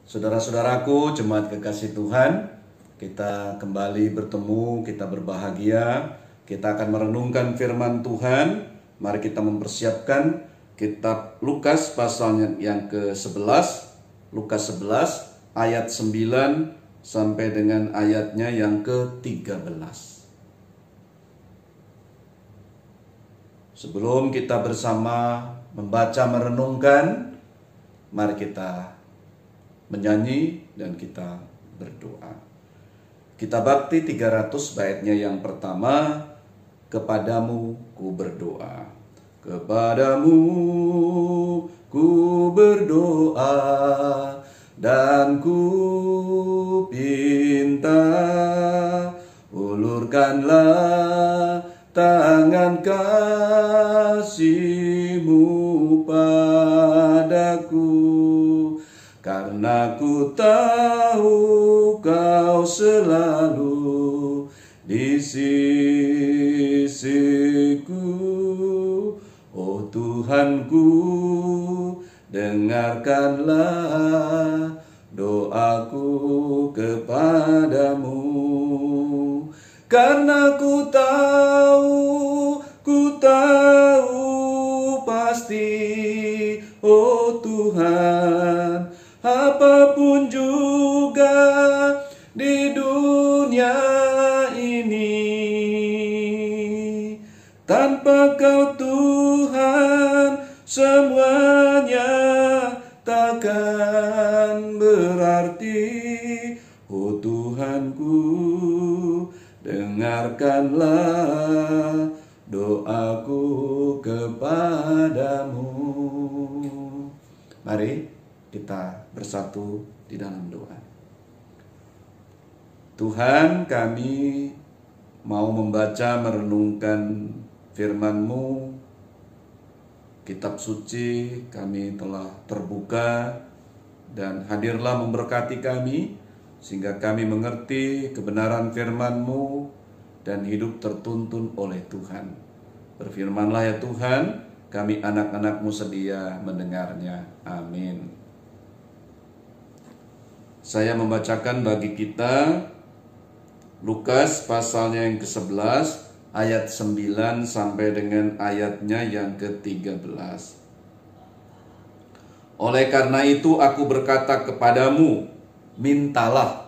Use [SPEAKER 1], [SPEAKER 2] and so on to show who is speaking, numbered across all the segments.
[SPEAKER 1] Saudara-saudaraku, jemaat kekasih Tuhan, kita kembali bertemu, kita berbahagia, kita akan merenungkan firman Tuhan. Mari kita mempersiapkan kitab Lukas pasalnya yang ke-11, Lukas 11 ayat 9 sampai dengan ayatnya yang ke-13. Sebelum kita bersama membaca merenungkan, mari kita menyanyi dan kita berdoa. Kita bakti 300 baitnya yang pertama, kepadamu ku berdoa. Kepadamu ku berdoa dan ku pinta, ulurkanlah tangan kasih-Mu padaku. Karena ku tahu Kau selalu di sisiku, oh Tuhanku, dengarkanlah doaku kepadamu. Karena ku tahu pasti, oh Tuhan, apapun juga di dunia ini, tanpa Kau Tuhan semuanya takkan berarti. Oh Tuhanku, dengarkanlah doaku kepadamu. Mari kita bersatu di dalam doa. Tuhan, kami mau membaca merenungkan firman-Mu. Kitab suci kami telah terbuka, dan hadirlah memberkati kami sehingga kami mengerti kebenaran firman-Mu dan hidup tertuntun oleh Tuhan. Berfirmanlah ya Tuhan, kami anak-anak-Mu sedia mendengarnya. Amin. Saya membacakan bagi kita Lukas pasalnya yang ke-11 ayat 9 sampai dengan ayatnya yang ke-13. Oleh karena itu aku berkata kepadamu, mintalah,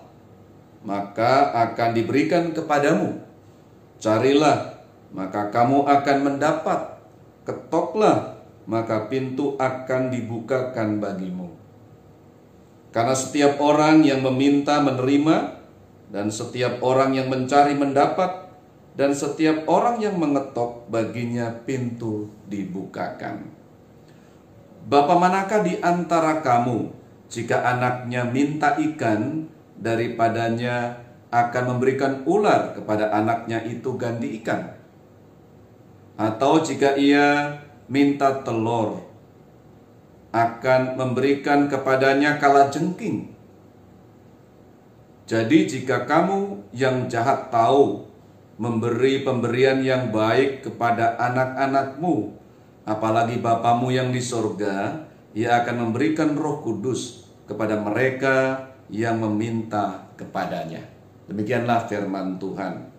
[SPEAKER 1] maka akan diberikan kepadamu. Carilah, maka kamu akan mendapat. Ketoklah, maka pintu akan dibukakan bagimu. Karena setiap orang yang meminta menerima, dan setiap orang yang mencari mendapat, dan setiap orang yang mengetok baginya pintu dibukakan. Bapa manakah di antara kamu, jika anaknya minta ikan, daripadanya akan memberikan ular kepada anaknya itu gandi ikan? Atau jika ia minta telur, akan memberikan kepadanya kalajengking? Jadi jika kamu yang jahat tahu memberi pemberian yang baik kepada anak-anakmu, apalagi Bapamu yang di sorga, Ia akan memberikan Roh Kudus kepada mereka yang meminta kepadanya. Demikianlah firman Tuhan.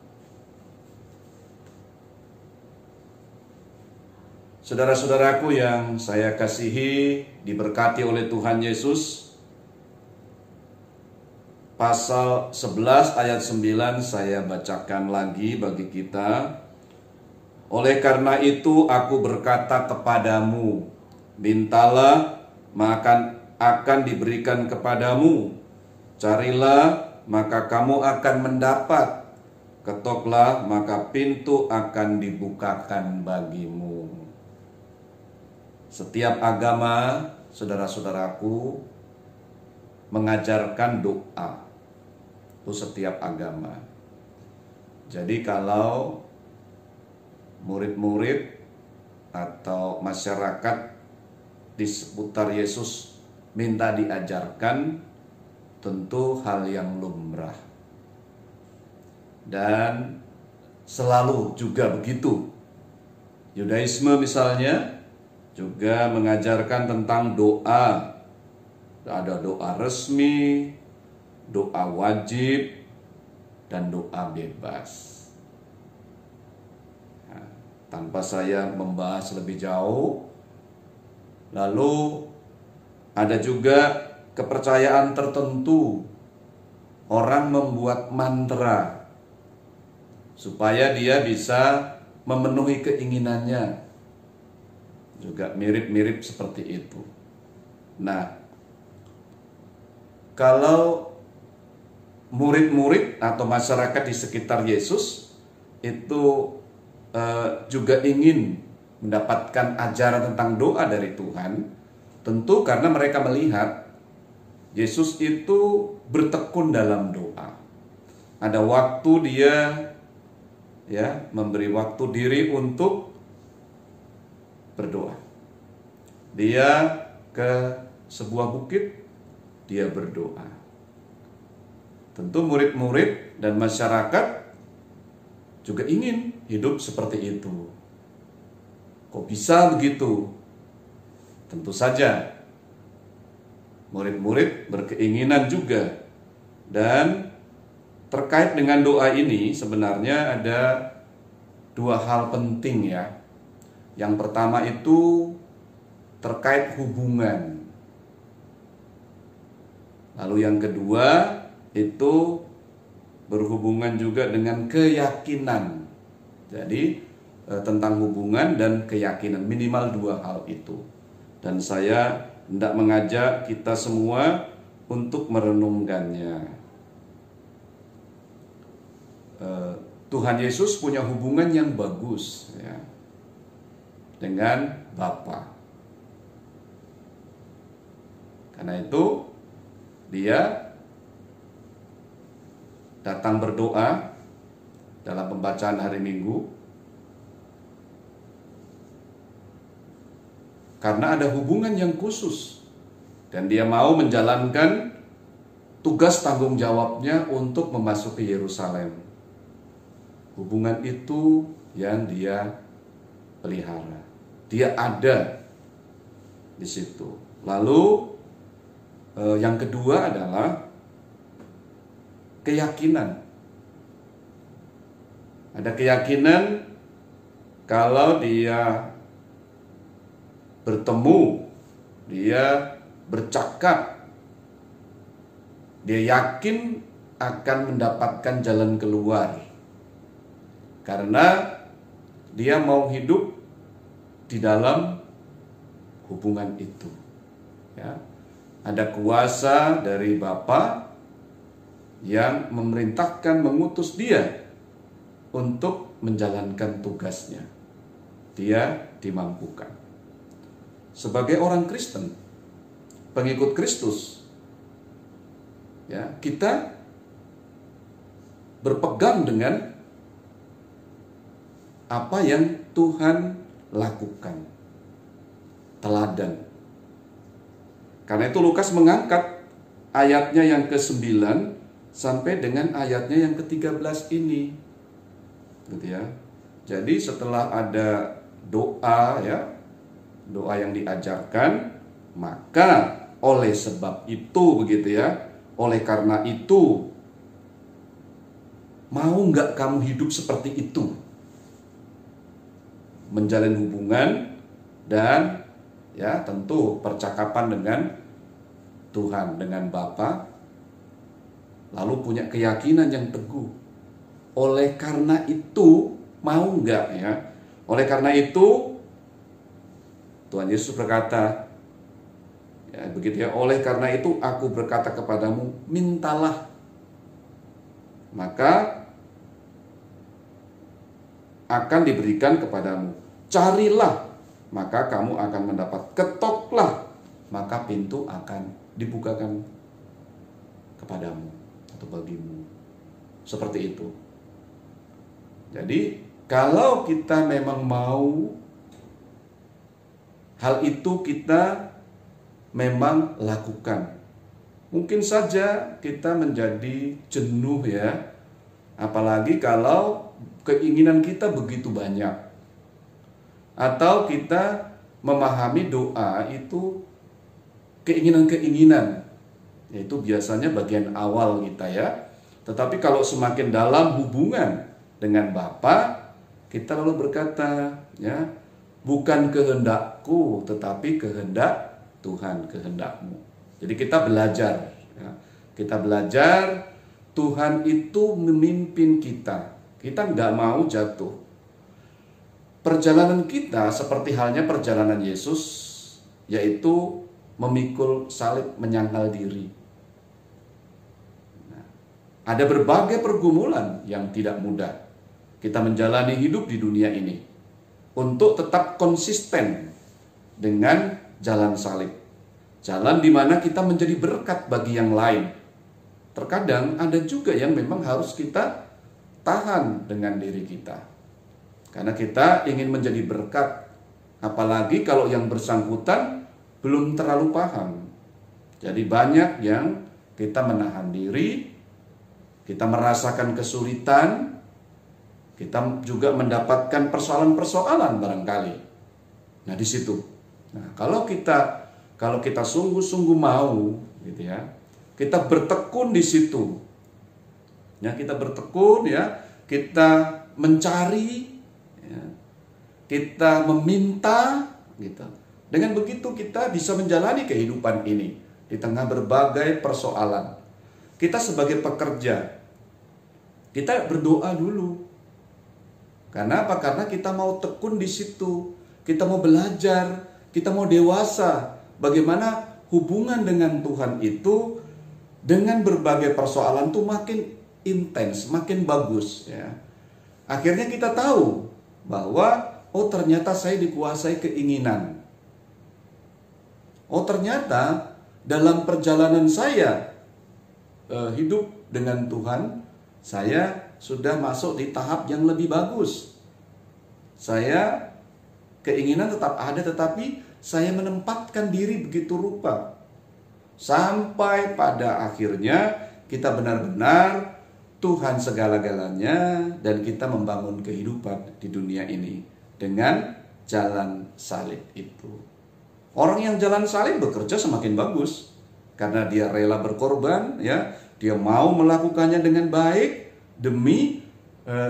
[SPEAKER 1] Saudara-saudaraku yang saya kasihi, diberkati oleh Tuhan Yesus, pasal 11 ayat 9 saya bacakan lagi bagi kita. Oleh karena itu aku berkata kepadamu, mintalah, maka akan diberikan kepadamu. Carilah, maka kamu akan mendapat. Ketoklah, maka pintu akan dibukakan bagimu. Setiap agama, saudara-saudaraku, mengajarkan doa. Itu setiap agama. Jadi kalau murid-murid atau masyarakat di seputar Yesus minta diajarkan, tentu hal yang lumrah. Dan selalu juga begitu. Yudaisme misalnya juga mengajarkan tentang doa. Ada doa resmi, doa wajib, dan doa bebas. Nah, tanpa saya membahas lebih jauh, lalu ada juga kepercayaan tertentu. Orang membuat mantra supaya dia bisa memenuhi keinginannya. Juga mirip-mirip seperti itu. Nah, kalau murid-murid atau masyarakat di sekitar Yesus itu juga ingin mendapatkan ajaran tentang doa dari Tuhan, tentu karena mereka melihat Yesus itu bertekun dalam doa. Ada waktu dia memberi waktu diri untuk berdoa. Dia ke sebuah bukit, dia berdoa. Tentu murid-murid dan masyarakat juga ingin hidup seperti itu. Kok bisa begitu? Tentu saja murid-murid berkeinginan juga. Dan terkait dengan doa ini sebenarnya ada dua hal penting ya. Yang pertama itu terkait hubungan. Lalu yang kedua itu berhubungan juga dengan keyakinan. Jadi tentang hubungan dan keyakinan, minimal dua hal itu. Dan saya hendak mengajak kita semua untuk merenungkannya. Tuhan Yesus punya hubungan yang bagus ya, dengan Bapa. Karena itu dia datang berdoa dalam pembacaan hari Minggu karena ada hubungan yang khusus dan dia mau menjalankan tugas tanggung jawabnya untuk memasuki Yerusalem. Hubungan itu yang dia pelihara. Dia ada di situ. Lalu yang kedua adalah keyakinan. Ada keyakinan kalau dia bertemu, dia bercakap, dia yakin akan mendapatkan jalan keluar. Karena dia mau hidup di dalam hubungan itu. Ya. Ada kuasa dari Bapa yang memerintahkan, mengutus dia untuk menjalankan tugasnya. Dia dimampukan. Sebagai orang Kristen, pengikut Kristus, ya, kita berpegang dengan apa yang Tuhan lakukan. Teladan. Karena itu Lukas mengangkat ayatnya yang ke-9 sampai dengan ayatnya yang ke-13 ini. Gitu ya. Jadi setelah ada doa ya, doa yang diajarkan, maka oleh sebab itu begitu ya, oleh karena itu, mau nggak kamu hidup seperti itu? Menjalin hubungan dan ya tentu percakapan dengan Tuhan, dengan Bapa, lalu punya keyakinan yang teguh. Oleh karena itu, mau nggak ya? Oleh karena itu, Tuhan Yesus berkata, ya begitu ya, oleh karena itu aku berkata kepadamu, mintalah, maka akan diberikan kepadamu. Carilah, maka kamu akan mendapat. Ketoklah, maka pintu akan dibukakan kepadamu atau bagimu. Seperti itu. Jadi, kalau kita memang mau hal itu kita memang lakukan. Mungkin saja kita menjadi jenuh ya. Apalagi kalau keinginan kita begitu banyak. Atau kita memahami doa itu keinginan-keinginan. Yaitu biasanya bagian awal kita ya. Tetapi kalau semakin dalam hubungan dengan Bapa, kita lalu berkata, ya, bukan kehendakku, tetapi kehendak Tuhan, kehendakmu. Jadi kita belajar, ya. Kita belajar Tuhan itu memimpin kita. Kita nggak mau jatuh. Perjalanan kita seperti halnya perjalanan Yesus, yaitu memikul salib, menyangkal diri. Nah, ada berbagai pergumulan yang tidak mudah kita menjalani hidup di dunia ini untuk tetap konsisten dengan jalan salib. Jalan di mana kita menjadi berkat bagi yang lain. Terkadang ada juga yang memang harus kita tahan dengan diri kita. Karena kita ingin menjadi berkat. Apalagi kalau yang bersangkutan belum terlalu paham. Jadi banyak yang kita menahan diri, kita merasakan kesulitan, kita juga mendapatkan persoalan-persoalan barangkali. Nah, di situ. Nah, kalau kita sungguh-sungguh mau, gitu ya, kita bertekun di situ. Ya, kita bertekun, ya, kita mencari, ya, kita meminta, gitu. Dengan begitu kita bisa menjalani kehidupan ini di tengah berbagai persoalan. Kita sebagai pekerja, kita berdoa dulu. Karena apa? Karena kita mau tekun di situ. Kita mau belajar, kita mau dewasa. Bagaimana hubungan dengan Tuhan itu dengan berbagai persoalan itu makin intens, makin bagus, ya. Akhirnya kita tahu bahwa oh ternyata saya dikuasai keinginan. Oh ternyata dalam perjalanan saya hidup dengan Tuhan, saya sudah masuk di tahap yang lebih bagus. Saya keinginan tetap ada, tetapi saya menempatkan diri begitu rupa. Sampai pada akhirnya kita benar-benar Tuhan segala-galanya dan kita membangun kehidupan di dunia ini dengan jalan salib itu. Orang yang jalan salib bekerja semakin bagus karena dia rela berkorban, ya, dia mau melakukannya dengan baik demi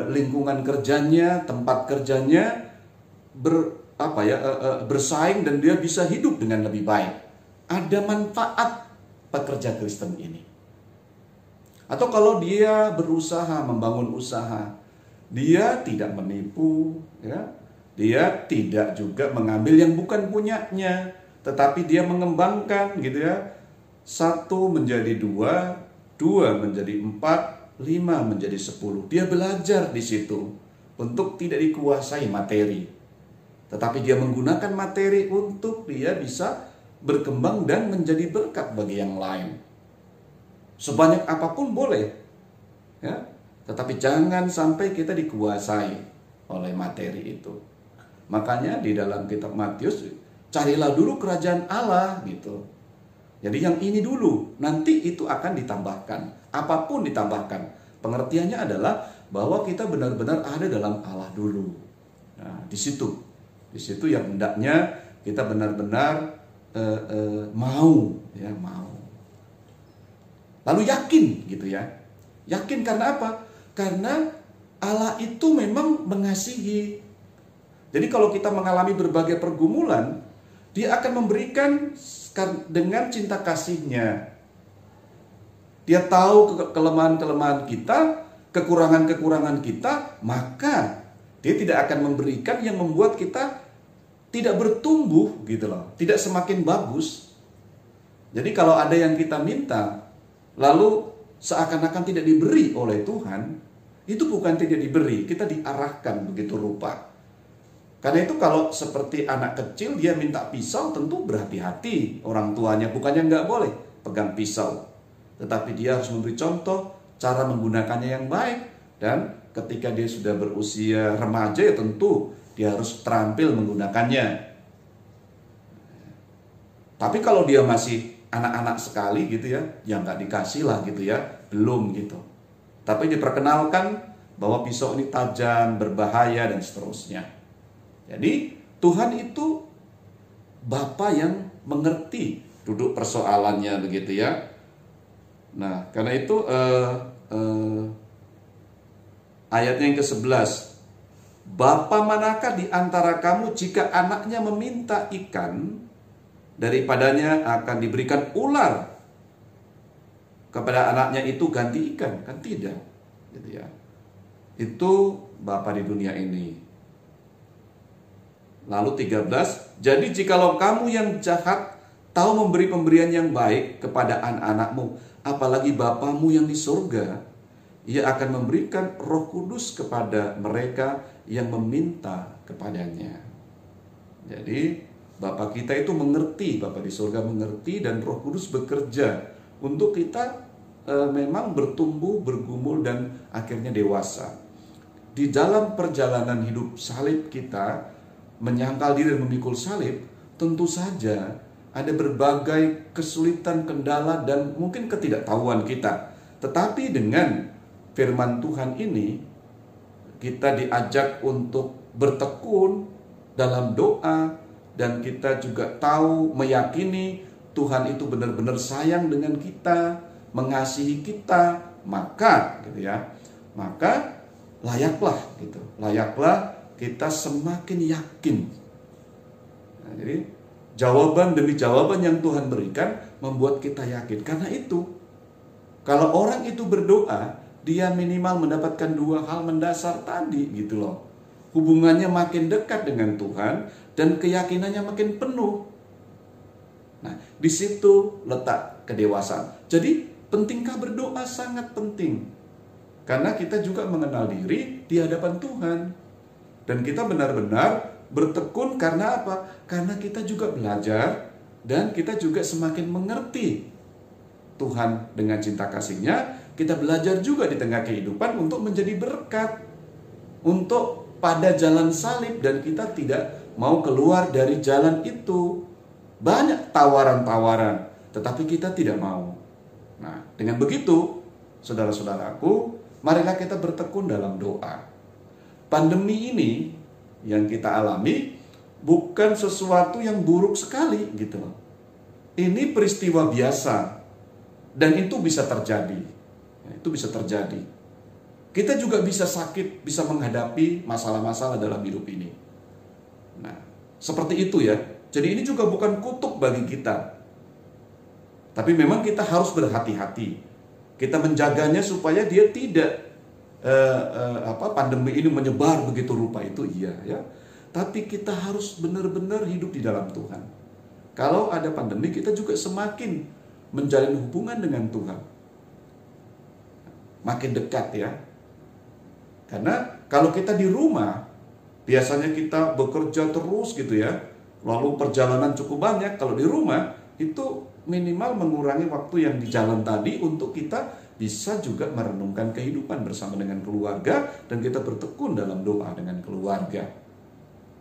[SPEAKER 1] lingkungan kerjanya, tempat kerjanya bersaing dan dia bisa hidup dengan lebih baik. Ada manfaat pekerja Kristen ini. Atau kalau dia berusaha membangun usaha, dia tidak menipu, ya. Dia tidak juga mengambil yang bukan punyanya, tetapi dia mengembangkan, gitu ya. 1 menjadi 2, 2 menjadi 4, 5 menjadi 10. Dia belajar di situ untuk tidak dikuasai materi, tetapi dia menggunakan materi untuk dia bisa berkembang dan menjadi berkat bagi yang lain. Sebanyak apapun boleh, ya, tetapi jangan sampai kita dikuasai oleh materi itu. Makanya di dalam kitab Matius, carilah dulu kerajaan Allah, gitu. Jadi yang ini dulu, nanti itu akan ditambahkan. Apapun ditambahkan. Pengertiannya adalah bahwa kita benar-benar ada dalam Allah dulu. Nah, di situ yang hendaknya kita benar-benar mau, ya, mau. Lalu yakin, gitu ya. Yakin karena apa? Karena Allah itu memang mengasihi. Jadi kalau kita mengalami berbagai pergumulan, Dia akan memberikan dengan cinta kasih-Nya. Dia tahu kelemahan-kelemahan kita, kekurangan-kekurangan kita, maka Dia tidak akan memberikan yang membuat kita tidak bertumbuh, gitu loh, tidak semakin bagus. Jadi kalau ada yang kita minta, lalu seakan-akan tidak diberi oleh Tuhan, itu bukan tidak diberi, kita diarahkan begitu rupa. Karena itu kalau seperti anak kecil dia minta pisau, tentu berhati-hati orang tuanya. Bukannya nggak boleh pegang pisau, tetapi dia harus memberi contoh cara menggunakannya yang baik. Dan ketika dia sudah berusia remaja, ya tentu dia harus terampil menggunakannya. Tapi kalau dia masih anak-anak sekali, gitu ya, ya nggak dikasih lah, gitu ya, belum gitu. Tapi diperkenalkan bahwa pisau ini tajam, berbahaya, dan seterusnya. Jadi Tuhan itu Bapa yang mengerti duduk persoalannya begitu ya. Nah, karena itu ayatnya yang ke-11. Bapa manakah di antara kamu jika anaknya meminta ikan, daripadanya akan diberikan ular kepada anaknya itu ganti ikan? Kan tidak, gitu ya. Itu Bapa di dunia ini. Lalu 13, jadi jikalau kamu yang jahat tahu memberi pemberian yang baik kepada anak-anakmu, apalagi Bapamu yang di surga, Ia akan memberikan Roh Kudus kepada mereka yang meminta kepadanya. Jadi Bapa kita itu mengerti, Bapa di surga mengerti, dan Roh Kudus bekerja untuk kita memang bertumbuh, bergumul, dan akhirnya dewasa. Di dalam perjalanan hidup salib kita, menyangkal diri dan memikul salib, tentu saja ada berbagai kesulitan, kendala, dan mungkin ketidaktahuan kita. Tetapi dengan firman Tuhan ini, kita diajak untuk bertekun dalam doa, dan kita juga tahu, meyakini Tuhan itu benar-benar sayang dengan kita, mengasihi kita, maka gitu ya, maka layaklah gitu, layaklah kita semakin yakin. Nah, jadi jawaban demi jawaban yang Tuhan berikan membuat kita yakin. Karena itu, kalau orang itu berdoa, dia minimal mendapatkan dua hal mendasar tadi gitu loh. Hubungannya makin dekat dengan Tuhan dan keyakinannya makin penuh. Nah, di situ letak kedewasaan. Jadi, pentingkah berdoa? Sangat penting. Karena kita juga mengenal diri di hadapan Tuhan. Dan kita benar-benar bertekun karena apa? Karena kita juga belajar dan kita juga semakin mengerti Tuhan dengan cinta kasih-Nya. Kita belajar juga di tengah kehidupan untuk menjadi berkat, untuk pada jalan salib, dan kita tidak mau keluar dari jalan itu. Banyak tawaran-tawaran, tetapi kita tidak mau. Nah, dengan begitu, saudara-saudaraku, marilah kita bertekun dalam doa. Pandemi ini yang kita alami bukan sesuatu yang buruk sekali gitu loh. Ini peristiwa biasa dan itu bisa terjadi. Itu bisa terjadi. Kita juga bisa sakit, bisa menghadapi masalah-masalah dalam hidup ini. Nah, seperti itu ya. Jadi ini juga bukan kutuk bagi kita. Tapi memang kita harus berhati-hati. Kita menjaganya supaya dia tidak pandemi ini menyebar begitu rupa, itu iya ya. Tapi kita harus benar-benar hidup di dalam Tuhan. Kalau ada pandemi, kita juga semakin menjalin hubungan dengan Tuhan, makin dekat ya. Karena kalau kita di rumah, biasanya kita bekerja terus gitu ya, lalu perjalanan cukup banyak. Kalau di rumah itu minimal mengurangi waktu yang di jalan tadi untuk kita bisa juga merenungkan kehidupan bersama dengan keluarga, dan kita bertekun dalam doa dengan keluarga.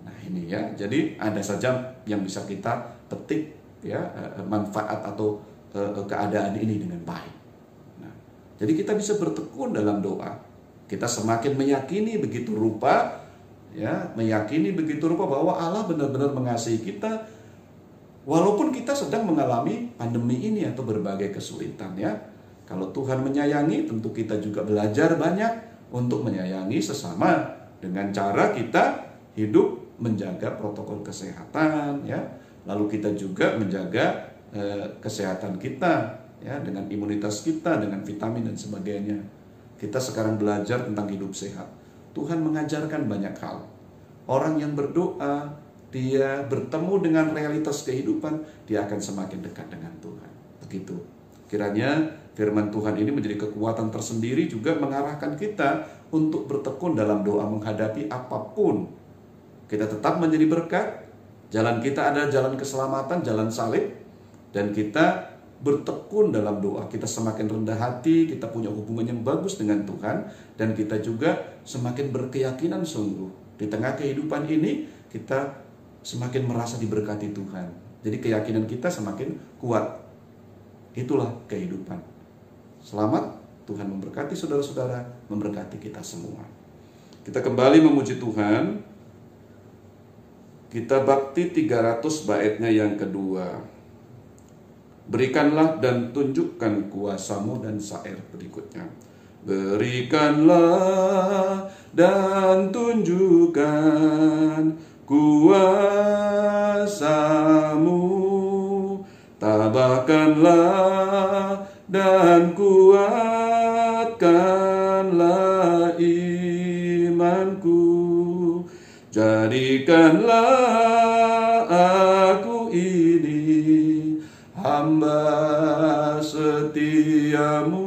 [SPEAKER 1] Nah ini ya, jadi ada saja yang bisa kita petik ya, manfaat atau keadaan ini dengan baik. Nah, jadi kita bisa bertekun dalam doa. Kita semakin meyakini begitu rupa ya, meyakini begitu rupa bahwa Allah benar-benar mengasihi kita, walaupun kita sedang mengalami pandemi ini atau berbagai kesulitan ya. Kalau Tuhan menyayangi, tentu kita juga belajar banyak untuk menyayangi sesama dengan cara kita hidup menjaga protokol kesehatan ya. Lalu kita juga menjaga kesehatan kita ya, dengan imunitas kita, dengan vitamin dan sebagainya. Kita sekarang belajar tentang hidup sehat. Tuhan mengajarkan banyak hal. Orang yang berdoa, dia bertemu dengan realitas kehidupan, dia akan semakin dekat dengan Tuhan. Begitu. Kiranya firman Tuhan ini menjadi kekuatan tersendiri juga mengarahkan kita untuk bertekun dalam doa menghadapi apapun. Kita tetap menjadi berkat. Jalan kita adalah jalan keselamatan, jalan salib. Dan kita bertekun dalam doa. Kita semakin rendah hati, kita punya hubungan yang bagus dengan Tuhan. Dan kita juga semakin berkeyakinan sungguh. Di tengah kehidupan ini, kita semakin merasa diberkati Tuhan. Jadi keyakinan kita semakin kuat. Itulah kehidupan. Selamat, Tuhan memberkati saudara-saudara, memberkati kita semua. Kita kembali memuji Tuhan. Kita bakti 300 baitnya yang kedua. Berikanlah dan tunjukkan kuasa-Mu, dan syair berikutnya. Berikanlah dan tunjukkan kuasa-Mu, tabahkanlah dan kuatkanlah imanku. Jadikanlah aku ini hamba setiamu,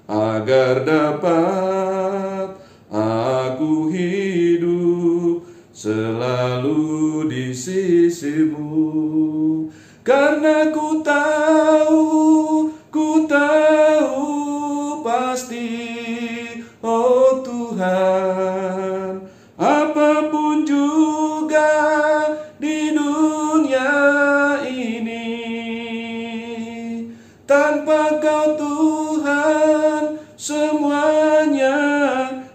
[SPEAKER 1] agar dapat aku hidup selalu di sisi-Mu. Karena ku tahu pasti, oh Tuhan, apapun juga di dunia ini, tanpa Kau Tuhan, semuanya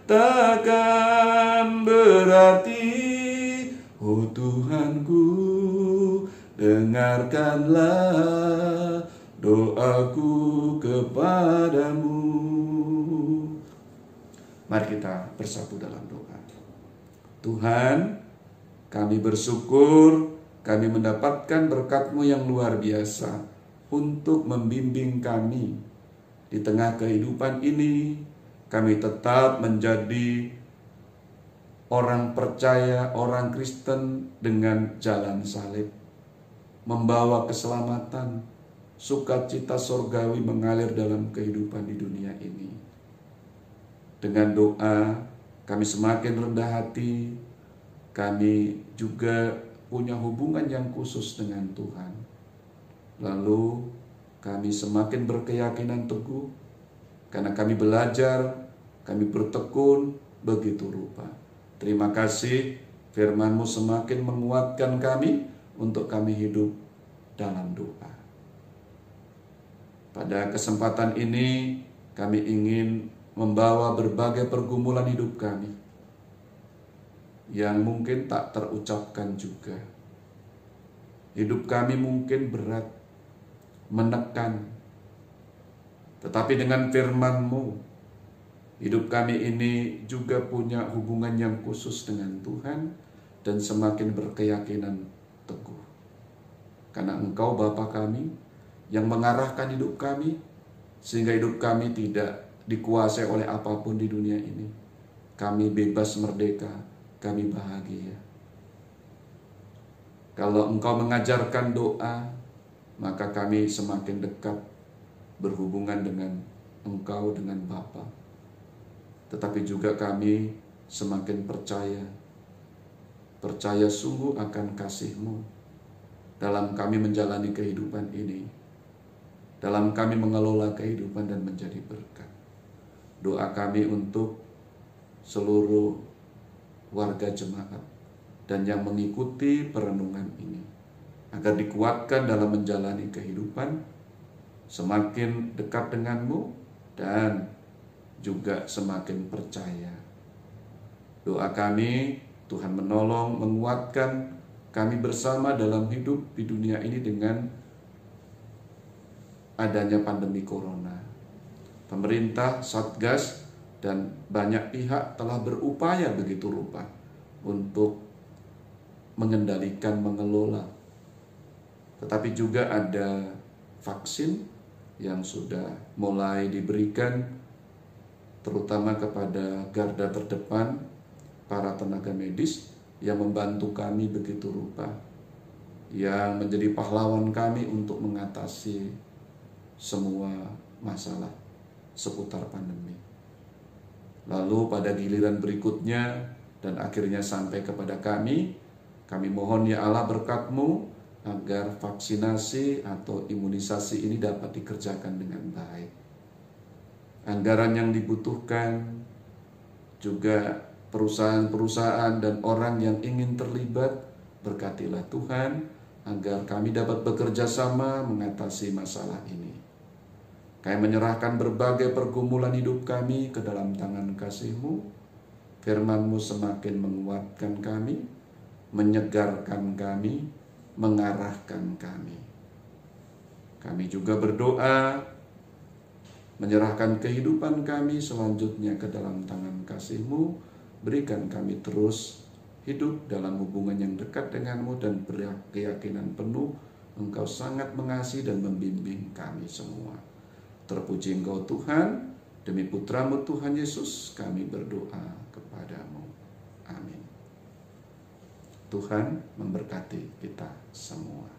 [SPEAKER 1] takkan berarti. Oh Tuhanku, dengarkanlah doaku kepadamu. Mari kita bersatu dalam doa. Tuhan, kami bersyukur kami mendapatkan berkat-Mu yang luar biasa untuk membimbing kami di tengah kehidupan ini. Kami tetap menjadi orang percaya, orang Kristen dengan jalan salib, membawa keselamatan, sukacita surgawi mengalir dalam kehidupan di dunia ini. Dengan doa, kami semakin rendah hati, kami juga punya hubungan yang khusus dengan Tuhan. Lalu kami semakin berkeyakinan teguh, karena kami belajar, kami bertekun begitu rupa. Terima kasih, firman-Mu semakin menguatkan kami untuk kami hidup dalam doa. Pada kesempatan ini, kami ingin membawa berbagai pergumulan hidup kami yang mungkin tak terucapkan juga. Hidup kami mungkin berat, menekan, tetapi dengan firman-Mu, hidup kami ini juga punya hubungan yang khusus dengan Tuhan dan semakin berkeyakinan teguh. Karena Engkau Bapa kami yang mengarahkan hidup kami, sehingga hidup kami tidak dikuasai oleh apapun di dunia ini. Kami bebas merdeka, kami bahagia. Kalau Engkau mengajarkan doa, maka kami semakin dekat berhubungan dengan Engkau, dengan Bapa. Tetapi juga kami semakin percaya sungguh akan kasih-Mu dalam kami menjalani kehidupan ini, dalam kami mengelola kehidupan dan menjadi berkat. Doa kami untuk seluruh warga jemaat dan yang mengikuti perenungan ini, agar dikuatkan dalam menjalani kehidupan, semakin dekat dengan-Mu dan juga semakin percaya. Doa kami, Tuhan menolong, menguatkan kami bersama dalam hidup di dunia ini dengan adanya pandemi corona. Pemerintah, Satgas, dan banyak pihak telah berupaya begitu rupa untuk mengendalikan, mengelola. Tetapi juga ada vaksin yang sudah mulai diberikan, terutama kepada garda terdepan, para tenaga medis yang membantu kami begitu rupa, yang menjadi pahlawan kami untuk mengatasi semua masalah seputar pandemi. Lalu pada giliran berikutnya dan akhirnya sampai kepada kami mohon ya Allah berkat-Mu agar vaksinasi atau imunisasi ini dapat dikerjakan dengan baik. Anggaran yang dibutuhkan, juga perusahaan-perusahaan dan orang yang ingin terlibat, berkatilah Tuhan agar kami dapat bekerja sama mengatasi masalah ini. Kami menyerahkan berbagai pergumulan hidup kami ke dalam tangan kasih-Mu. Firman-Mu semakin menguatkan kami, menyegarkan kami, mengarahkan kami. Kami juga berdoa menyerahkan kehidupan kami selanjutnya ke dalam tangan kasih-Mu. Berikan kami terus hidup dalam hubungan yang dekat dengan-Mu dan berkeyakinan penuh Engkau sangat mengasihi dan membimbing kami semua. Terpuji Engkau Tuhan, demi Putra-Mu Tuhan Yesus kami berdoa kepadamu. Amin. Tuhan memberkati kita semua.